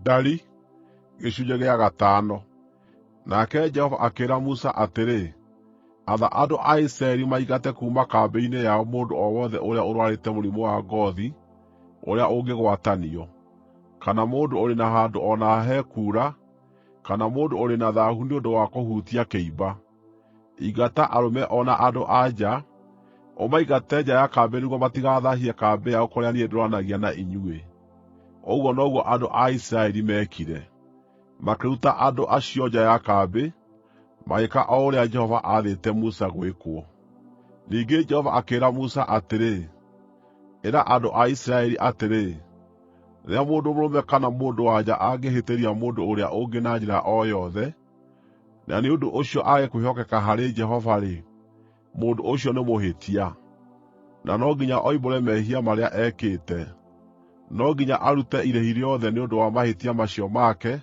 Ndari, gĩcunjĩ gĩa gatano. Nake Jehova akĩĩra Musa atĩrĩ, atha andũ a Isiraeli maingate kuuma kambĩ-inĩ yao mũndũ o wothe ũrĩa ũrũarĩte mũrimũ wa ngoothi ũrĩa ũngĩgwatanio, kana mũndũ ũrĩ na handũ o na he kuura, kana mũndũ ũrĩ na thaahu nĩ ũndũ wa kũhutia kĩimba. Ingata arũme o na andũ-a-nja, ũmaingate nja ya kambĩ nĩguo matigathaahie kambĩ yao kũrĩa niĩ ndũũranagia na inyuĩ. Ũguo noguo andũ a Isiraeli meekire. Makĩruta andũ acio nja ya kambĩ, magĩĩka o ũrĩa Jehova aathĩte Musa gwĩkwo. Ningĩ Jehova akĩĩra Musa atĩrĩ, ĩra andũ a Isiraeli atĩrĩ, rĩrĩa mũndũ mũrũme kana mũndũ-wa-nja angĩhĩtĩria mũndũ ũrĩa ũngĩ na njĩra o yothe, na nĩ ũndũ ũcio aage kwĩhokeka harĩ Jehova-rĩ, mũndũ ũcio nĩ mũhĩtia, na no nginya oimbũre mehia marĩa ekĩte. No nginya arute irĩhi rĩothe nĩ ũndũ wa mahĩtia macio make,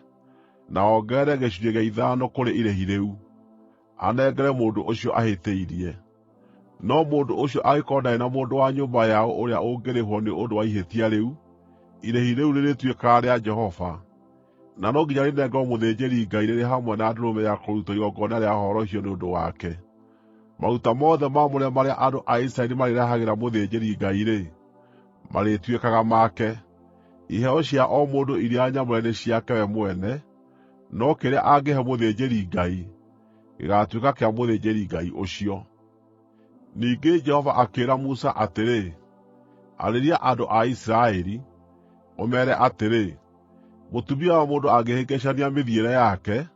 na ongerere gĩcunjĩ gĩa 5 kũrĩ irĩhi rĩu, anengere mũndũ ũcio ahĩtĩirie. No mũndũ ũcio angĩkorwo ndarĩ na mũndũ wa nyũmba yao ũrĩa ũngĩrĩhwo nĩ ũndũ wa ihĩtia rĩu, irĩhi rĩu rĩrĩtuĩkaga rĩa Jehova, na no nginya rĩnengerwo mũthĩnjĩri-Ngai rĩrĩ hamwe na ndũrũme ya kũrutwo igongona rĩa horohio nĩ ũndũ wake. Maruta mothe maamũre marĩa andũ a Isiraeli marĩrehagĩra mũthĩnjĩri-Ngai-rĩ, marĩtuĩkaga make. Iheo cia o mũndũ iria nyamũre nĩ ciake we mwene, no kĩrĩa angĩhe mũthĩnjĩri-Ngai gĩgaatuĩka kĩa mũthĩnjĩri-Ngai ũcio. Ningĩ Jehova akĩĩra Musa atĩrĩ, arĩria andũ a Isiraeli, ũmeere atĩrĩ, mũtumia wa mũndũ angĩhĩngĩcania mĩthiĩre yake,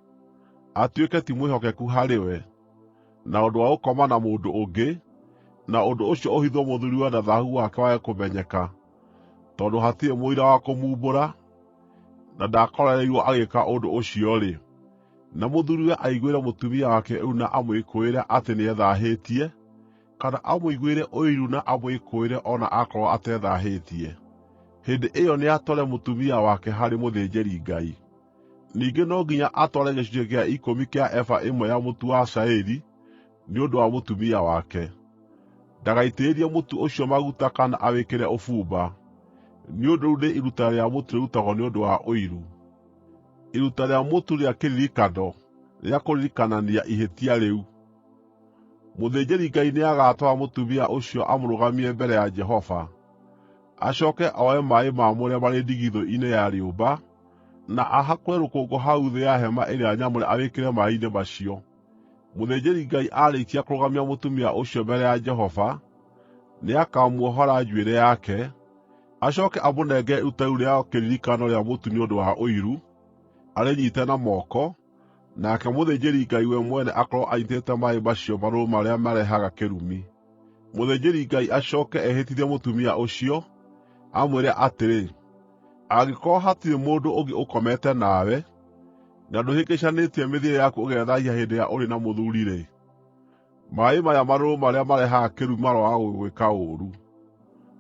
atuĩke ti mwĩhokeku harĩ we, na ũndũ wa gũkoma na mũndũ ũngĩ, na ũndũ ũcio ũhithwo mũthuuriwe na thaahu wake wage kũmenyeka, tondũ hatirĩ mũira wa kũmumbũra, na ndaakorereirwo agĩĩka ũndũ ũcio-rĩ, na mũthuuriwe aiguĩre mũtumia wake ũiru na amwĩkũĩre atĩ nĩethaahĩtie, kana amũiguĩre ũiru na amwĩkũĩre o na akorwo atethaahĩtie, hĩndĩ ĩyo nĩatware mũtumia wake harĩ mũthĩnjĩri-Ngai. Ningĩ no nginya atware gĩcunjĩ gĩa 10 kĩa eba ĩmwe ya mũtu wa cairi nĩ ũndũ wa mũtumia wake. Ndagaitĩrĩrie mũtu ũcio maguta kana awĩkĩre ũbumba, nĩ ũndũ rĩu nĩ iruta rĩa mũtu rĩrutagwo nĩ ũndũ wa ũiru, iruta rĩa mũtu rĩa kĩririkano rĩa kũririkanania ihĩtia rĩu. Mũthĩnjĩri-Ngai nĩagatwara mũtumia ũcio amũrũgamie mbere ya Jehova, acooke oe maaĩ maamũre marĩ ndigithũ-inĩ ya rĩũmba, na ahakũre rũkũngũ hau thĩ ya hema ĩrĩa nyamũre awĩkĩre maaĩ-inĩ macio. Mũthĩnjĩri-Ngai aarĩkia kũrũgamia mũtumia ũcio mbere ya Jehova, nĩakamuohora njuĩrĩ yake, acooke amũnengere iruta rĩu rĩa kĩririkano rĩa mũtu nĩ ũndũ wa ũiru, arĩnyiite na moko, nake mũthĩnjĩri-Ngai we mwene akorwo anyiitĩte maaĩ macio marũrũ marĩa marehaga kĩrumi. Mũthĩnjĩri-Ngai acooke ehĩtithie mũtumia ũcio, amwĩre atĩrĩ, angĩkorwo hatirĩ mũndũ ũngĩ ũkomete nawe, na ndũhĩngĩcanĩtie mĩthiĩre yaku ũgethaahia hĩndĩ ĩrĩa ũrĩ na mũthuuri-rĩ, maaĩ maya marũrũ marĩa marehaga kĩrumi maroaga gũgwĩka ũũru.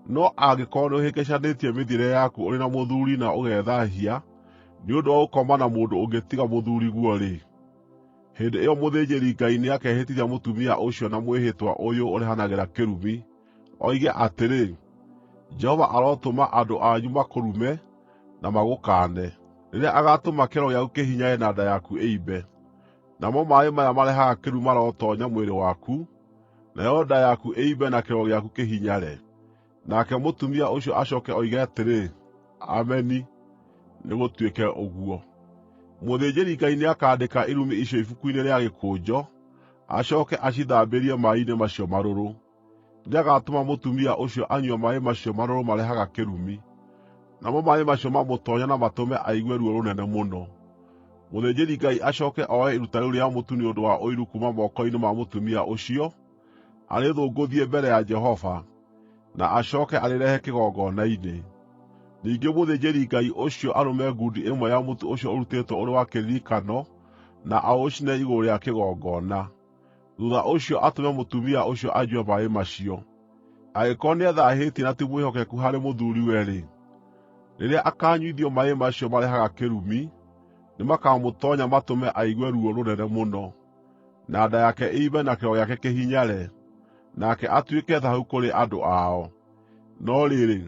No angĩkorwo nĩũhĩngĩcanĩtie mĩthiĩre yaku ũrĩ na mũthuuri na ũgethaahia nĩ ũndũ wa gũkoma na mũndũ ũngĩ tiga mũthuuriguo-rĩ, hĩndĩ ĩyo mũthĩnjĩri-Ngai nĩakehĩtithia mũtumia ũcio na mwĩhĩtwa ũyũ ũrehanagĩra kĩrumi, oige atĩrĩ, Jehova arotũma andũ anyu makũrume na magũkaane, rĩrĩa agaatũma kĩero gĩaku kĩhinyare na nda yaku ĩimbe. Namo maaĩ maya marehaga kĩrumi marotoonya mwĩrĩ waku, nayo nda yaku ĩimbe na kĩero gĩaku kĩhinyare. Nake mũtumia ũcio acooke oige atĩrĩ, Ameni, nĩgũtuĩke ũguo. Mũthĩnjĩri-Ngai nĩakandĩka irumi icio ibuku-inĩ rĩa gĩkũnjo, acooke acithambĩrie maaĩ-inĩ macio marũrũ. Nĩagatũma mũtumia ũcio anyue maaĩ macio marũrũ marehaga kĩrumi, namo maaĩ macio mamũtoonya na matũme aigue ruo rũnene mũno. Mũthĩnjĩri-Ngai acooke oe iruta rĩu rĩa mũtu nĩ ũndũ wa ũiru kuuma moko-inĩ ma mũtumia ũcio, arĩthũngũthie mbere ya Jehova, na acooke arĩrehe kĩgongona-inĩ. Ningĩ mũthĩnjĩri-Ngai ũcio arũme ngundi ĩmwe ya mũtu ũcio ũrutĩtwo ũrĩ wa kĩririkano, na aũcine igũrũ rĩa kĩgongona. Thuutha ũcio atũme mũtumia ũcio anyue maaĩ macio. Angĩkorwo nĩethaahĩtie na ti mwĩhokeku harĩ mũthuuriwe-rĩ, rĩrĩa akaanyuithio maaĩ macio marehaga kĩrumi, nĩmakamũtoonya matũme aigue ruo rũnene mũno, na nda yake ĩimbe na kĩero gĩake kĩhinyare, nake atuĩke thaahu kũrĩ andũ ao. No rĩrĩ,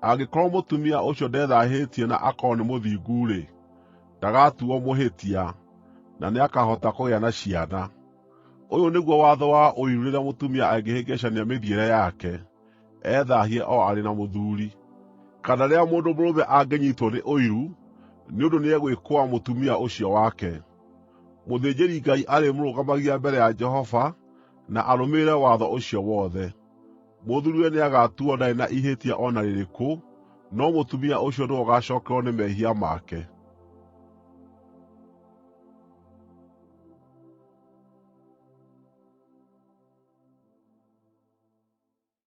Angĩkorwo mũtumia ũcio ndethaahĩtie na akorwo nĩ mũthingu-rĩ, ndagatuuo mũhĩtia, na nĩakahota kũgĩa na ciana. Ũyũ nĩguo watho wa ũiru rĩrĩa mũtumia angĩhĩngĩcania mĩthiĩre yake, ethaahie o arĩ na mũthuuri. Kana rĩrĩa mũndũ mũrũme angĩnyiitwo nĩ ũiru, nĩ ũndũ nĩegwĩkũa mũtumia ũcio wake. Mũthĩnjĩri-Ngai arĩmũrũgamagia mbere ya Jehova na arũmĩrĩre watho ũcio wothe. Mũthuuriwe nĩagatuuo ndarĩ na ihĩtia o na rĩrĩkũ, no mũtumia ũcio nĩwe ũgaacookererwo nĩ mehia make.